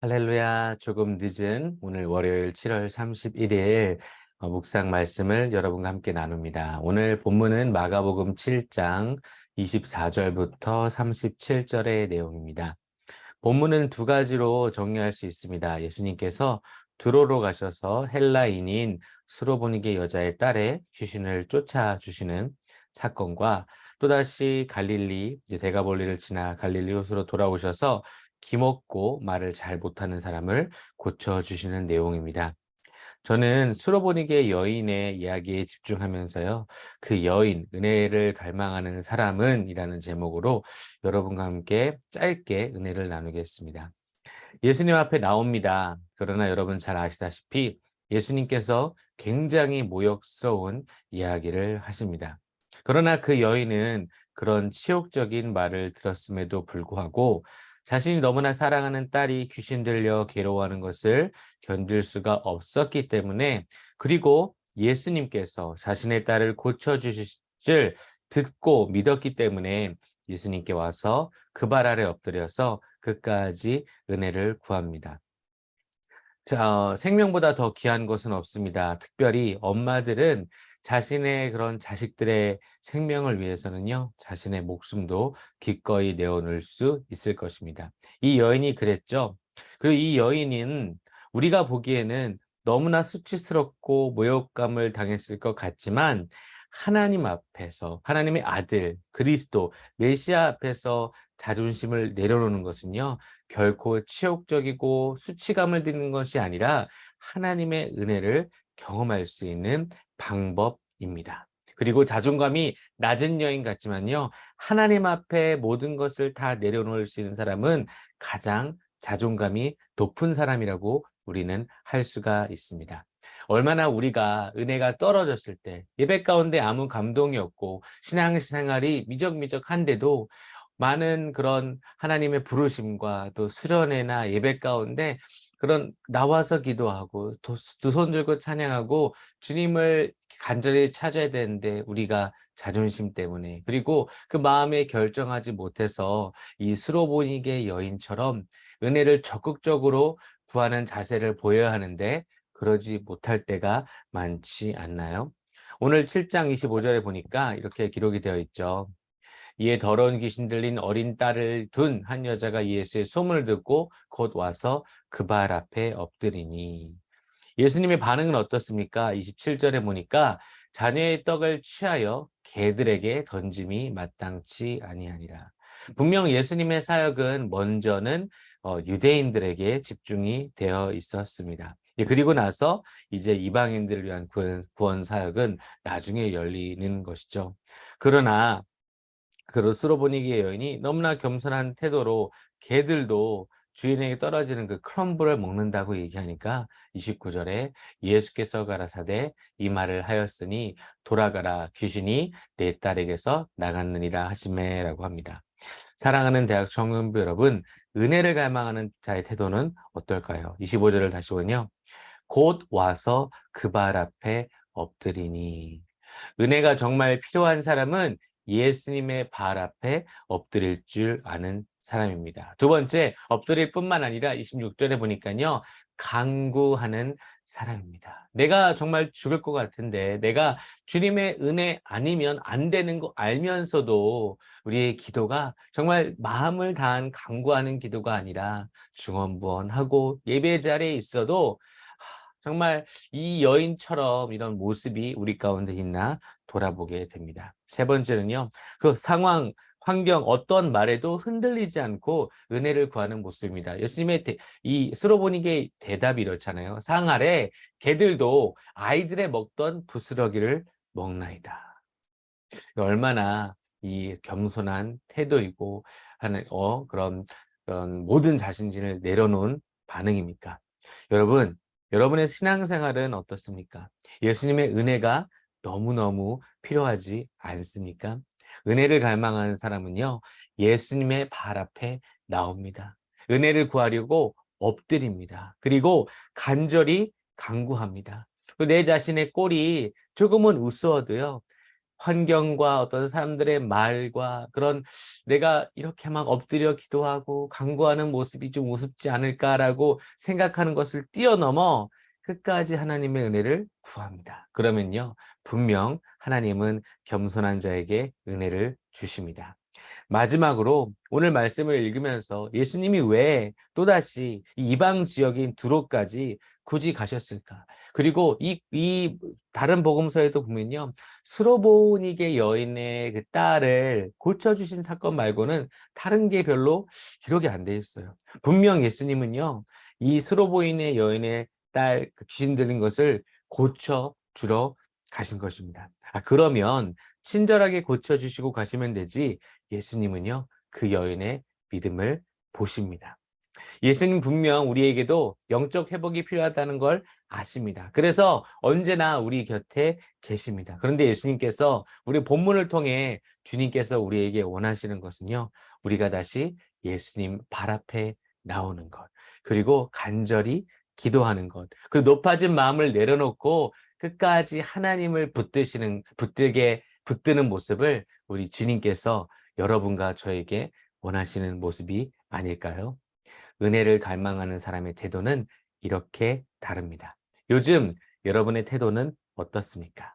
할렐루야, 조금 늦은 오늘 월요일 7월 31일 묵상 말씀을 여러분과 함께 나눕니다. 오늘 본문은 마가복음 7장 24절부터 37절의 내용입니다. 본문은 두 가지로 정리할 수 있습니다. 예수님께서 두로로 가셔서 헬라인인 수로보니게 여자의 딸의 귀신을 쫓아주시는 사건과 또다시 갈릴리, 데가볼리를 지나 갈릴리 호수로 돌아오셔서 기먹고 말을 잘 못하는 사람을 고쳐주시는 내용입니다. 저는 수로보니게 여인의 이야기에 집중하면서요, 그 여인, 은혜를 갈망하는 사람은 이라는 제목으로 여러분과 함께 짧게 은혜를 나누겠습니다. 예수님 앞에 나옵니다. 그러나 여러분 잘 아시다시피 예수님께서 굉장히 모욕스러운 이야기를 하십니다. 그러나 그 여인은 그런 치욕적인 말을 들었음에도 불구하고 자신이 너무나 사랑하는 딸이 귀신 들려 괴로워하는 것을 견딜 수가 없었기 때문에, 그리고 예수님께서 자신의 딸을 고쳐주실 듣고 믿었기 때문에 예수님께 와서 그 발 아래 엎드려서 그까지 은혜를 구합니다. 자, 생명보다 더 귀한 것은 없습니다. 특별히 엄마들은 자신의 그런 자식들의 생명을 위해서는요, 자신의 목숨도 기꺼이 내어놓을 수 있을 것입니다. 이 여인이 그랬죠. 그리고 이 여인은 우리가 보기에는 너무나 수치스럽고 모욕감을 당했을 것 같지만, 하나님 앞에서, 하나님의 아들, 그리스도, 메시아 앞에서 자존심을 내려놓는 것은요, 결코 치욕적이고 수치감을 드는 것이 아니라 하나님의 은혜를 경험할 수 있는 방법입니다. 그리고 자존감이 낮은 여인 같지만요, 하나님 앞에 모든 것을 다 내려놓을 수 있는 사람은 가장 자존감이 높은 사람이라고 우리는 할 수가 있습니다. 얼마나 우리가 은혜가 떨어졌을 때, 예배 가운데 아무 감동이 없고 신앙생활이 미적미적한데도 많은 그런 하나님의 부르심과 또 수련회나 예배 가운데 그런 나와서 기도하고 두 손 들고 찬양하고 주님을 간절히 찾아야 되는데, 우리가 자존심 때문에, 그리고 그 마음에 결정하지 못해서 이 수로보니게 여인처럼 은혜를 적극적으로 구하는 자세를 보여야 하는데 그러지 못할 때가 많지 않나요? 오늘 7장 25절에 보니까 이렇게 기록이 되어 있죠. 이에 더러운 귀신 들린 어린 딸을 둔 한 여자가 예수의 소문을 듣고 곧 와서 그 발 앞에 엎드리니. 예수님의 반응은 어떻습니까? 27절에 보니까 자녀의 떡을 취하여 개들에게 던짐이 마땅치 아니하니라. 분명 예수님의 사역은 먼저는 유대인들에게 집중이 되어 있었습니다. 그리고 나서 이제 이방인들을 위한 구원 사역은 나중에 열리는 것이죠. 그러나 스로보니게 여인이 너무나 겸손한 태도로 개들도 주인에게 떨어지는 그 크럼블을 먹는다고 얘기하니까 29절에 예수께서 가라사대 이 말을 하였으니 돌아가라, 귀신이 내 딸에게서 나갔느니라 하시매라고 합니다. 사랑하는 대학 청년부 여러분, 은혜를 갈망하는 자의 태도는 어떨까요? 25절을 다시 보면요, 곧 와서 그 발 앞에 엎드리니. 은혜가 정말 필요한 사람은 예수님의 발 앞에 엎드릴 줄 아는 사람입니다. 두 번째, 엎드릴 뿐만 아니라 26절에 보니까요, 간구하는 사람입니다. 내가 정말 죽을 것 같은데, 내가 주님의 은혜 아니면 안 되는 거 알면서도 우리의 기도가 정말 마음을 다한 간구하는 기도가 아니라 중언부언하고 예배 자리에 있어도 정말 이 여인처럼 이런 모습이 우리 가운데 있나 돌아보게 됩니다. 세 번째는요, 그 상황, 환경, 어떤 말에도 흔들리지 않고 은혜를 구하는 모습입니다. 예수님의 이 스로보니게 대답이 이렇잖아요. 상 아래 개들도 아이들의 먹던 부스러기를 먹나이다. 얼마나 이 겸손한 태도이고 하는 그런 모든 자신진을 내려놓은 반응입니까? 여러분, 여러분의 신앙생활은 어떻습니까? 예수님의 은혜가 너무너무 필요하지 않습니까? 은혜를 갈망하는 사람은요, 예수님의 발 앞에 나옵니다. 은혜를 구하려고 엎드립니다. 그리고 간절히 간구합니다. 내 자신의 꼴이 조금은 우스워도요, 환경과 어떤 사람들의 말과 그런 내가 이렇게 막 엎드려 기도하고 간구하는 모습이 좀 우습지 않을까라고 생각하는 것을 뛰어넘어 끝까지 하나님의 은혜를 구합니다. 그러면요, 분명 하나님은 겸손한 자에게 은혜를 주십니다. 마지막으로 오늘 말씀을 읽으면서 예수님이 왜 또다시 이 이방 지역인 두로까지 굳이 가셨을까? 그리고 이 다른 복음서에도 보면요, 스로보니게 여인의 그 딸을 고쳐주신 사건 말고는 다른 게 별로 기록이 안 돼 있어요. 분명 예수님은요, 이 스로보인의 여인의 딸 귀신 들린 것을 고쳐주러 가신 것입니다. 그러면 친절하게 고쳐주시고 가시면 되지, 예수님은요, 그 여인의 믿음을 보십니다. 예수님 분명 우리에게도 영적 회복이 필요하다는 걸 아십니다. 그래서 언제나 우리 곁에 계십니다. 그런데 예수님께서 우리 본문을 통해 주님께서 우리에게 원하시는 것은요, 우리가 다시 예수님 발 앞에 나오는 것, 그리고 간절히 기도하는 것, 그 높아진 마음을 내려놓고 끝까지 하나님을 붙드는 모습을 우리 주님께서 여러분과 저에게 원하시는 모습이 아닐까요? 은혜를 갈망하는 사람의 태도는 이렇게 다릅니다. 요즘 여러분의 태도는 어떻습니까?